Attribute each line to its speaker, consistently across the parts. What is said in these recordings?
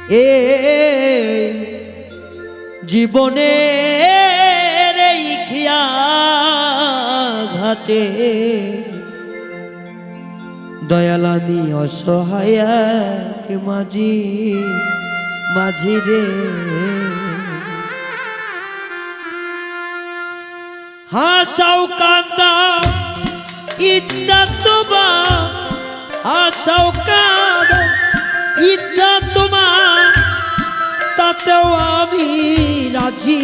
Speaker 1: এ জীবনের এই খিয়া ঘাটে দয়াল আমি অসহায় মাঝি মাঝি রে হাসাও কান্দা ইচ্ছা তোমার হাসাও কান্দা ইচ্ছা তোমার তাতেও আমি রাজি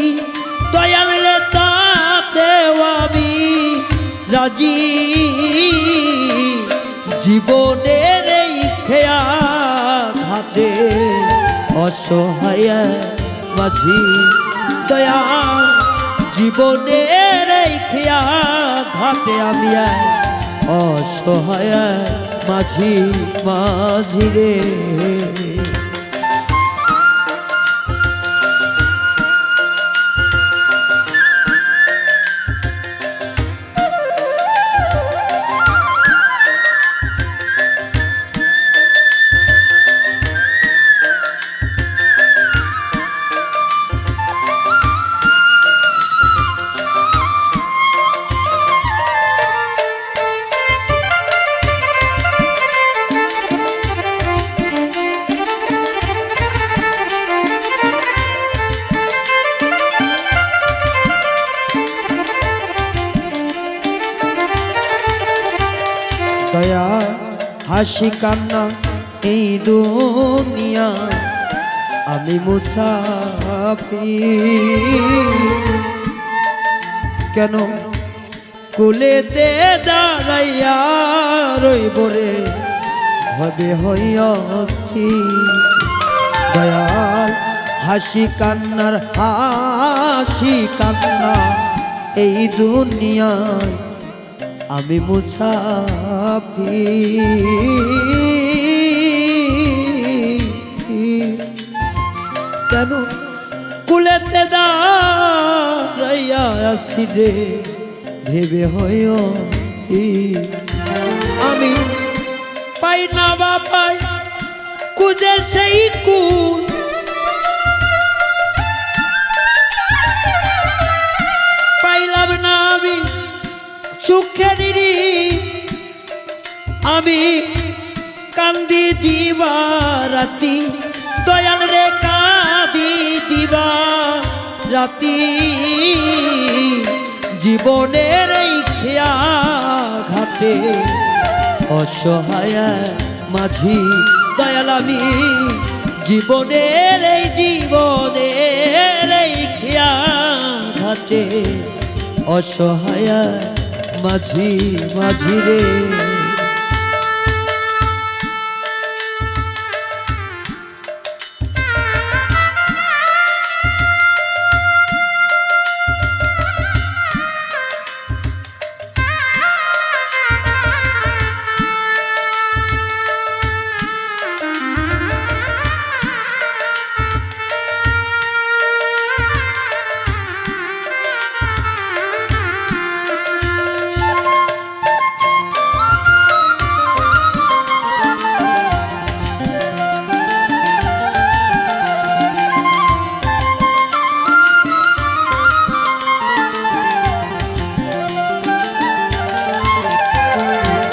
Speaker 1: দয়াল রে তাতেও আমি রাজি জীবনের এই খেয়া ঘাটে অসহায় মাঝি দয়া জীবনের এই খেয়া ঘাটে আমি অসহায় মাঝি মাঝি রে দয়া হাসি কান্না এই দুনিয়া আমি মুসাফির কেন কুলেতে দাঁড়াইয়া রইব রে হবে হইয়া দয়াল হাসি কান্নার হাসি কান্না এই দুনিয়ায় আমি মুসাফির কেন কুলেতে দাঁড়াইয়া আছি রে ভেবে হইছি আমি পাই না বা পাই কুজে সেই কুল পাইলাম না আমি সুখের আমি কান্দি দিবা রাতি দয়াল রে কাঁদি দিবা রাতি জীবনের এই খেয়া ঘাটে অসহায় মাঝি দয়াল আমি জীবনের এই খেয়া ঘাটে অসহায় মাঝি মাঝি রে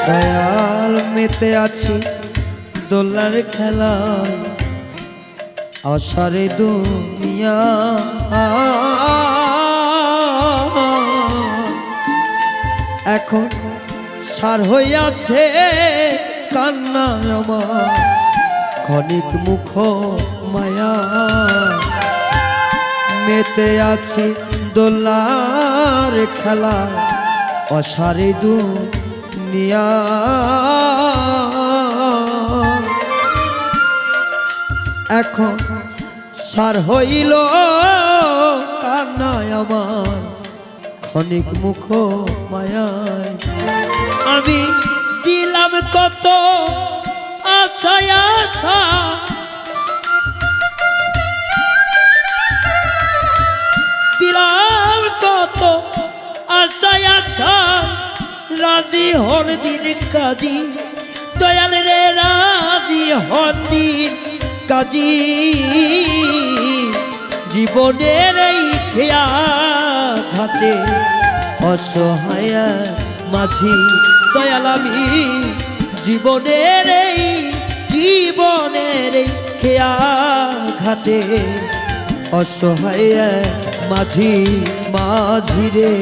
Speaker 1: দয়াল মেতে আছি দোলার খেলায় আশারে দুনিয়া এখন সার হইয়াছে কান্না আমার ক্ষণিক মুখ মায়া মেতে আছি দোলার খেলা আশারে দুনিয়া এখন সার হইল কান্নায় আমার ক্ষণিক মুখ মায়ায় আমি দিলাম কত আশায় আশা দিলাম কত আশায় আশা রাজি হন দিন কাজী দয়াল রে রাজি হন দিন কাজী জীবনের এই খেয়া ঘাটে অসহায় মাঝি দয়াল আমি জীবনের এই খেয়া ঘাটে অসহায় মাঝি মাঝি রে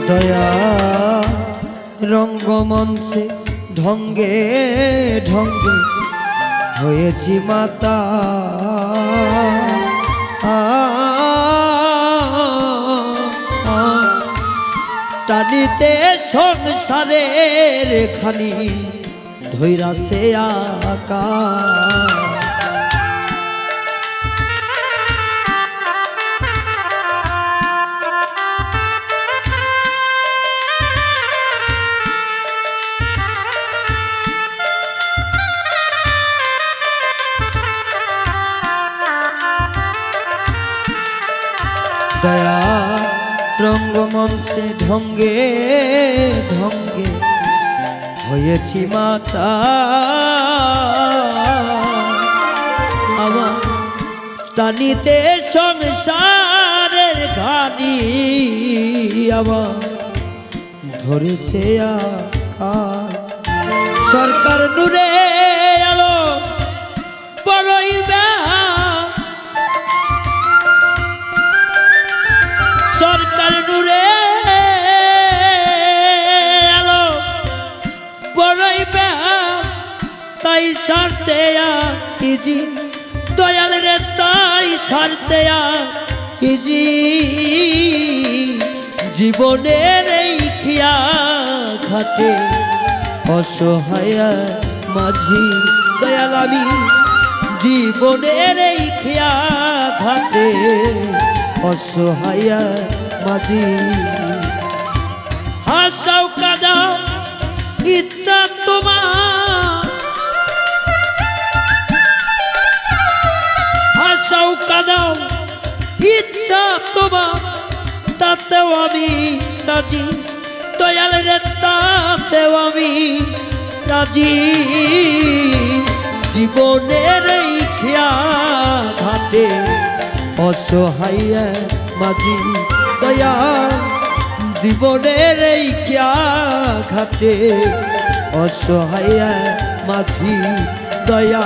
Speaker 1: দয়া রঙ্গমঞ্চে ঢঙ্গে ঢঙ্গে হয়েছি মাতা টানিতে সংসারের খানি ধৈরাছে আকা দয়া রঙ্গমঞ্চে ঢঙ্গে ঢঙ্গে হয়েছি মাতা আমার টানিতে সংসারের ঘানি আমার ধরেছে আকার সরকার নূরে আলো বড়ই সরকার নূরে আলো বড়ই তাই সারতে ইজি দয়াল রে তাই সারতে ইজি জীবনের এই খিয়া ঘাটে অসহায় মাঝি দয়াল আমি জীবনের এই খিয়া ঘাটে অসহায় মাঝি হাসাও কাদাও ইচ্ছা তোমার হাসাও কাদাও ইচ্ছা তোমার তাতেও আমি রাজি দয়াল রে তাতেও আমি রাজি জীবনের এই খেয়া ঘাটে অসহায় মাঝি দয়া জীবনের এই খেয়া ঘাটে অসহায় মাঝি দয়া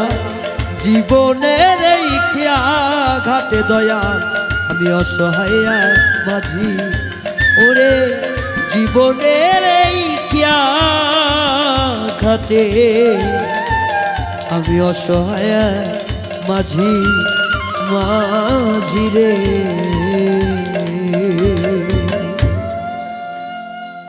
Speaker 1: জীবনের এই খেয়া ঘাটে দয়া আমি অসহায় মাঝি ওরে জীবনের এই খেয়া ঘাটে আমি অসহায় মাঝি মাঝি রে।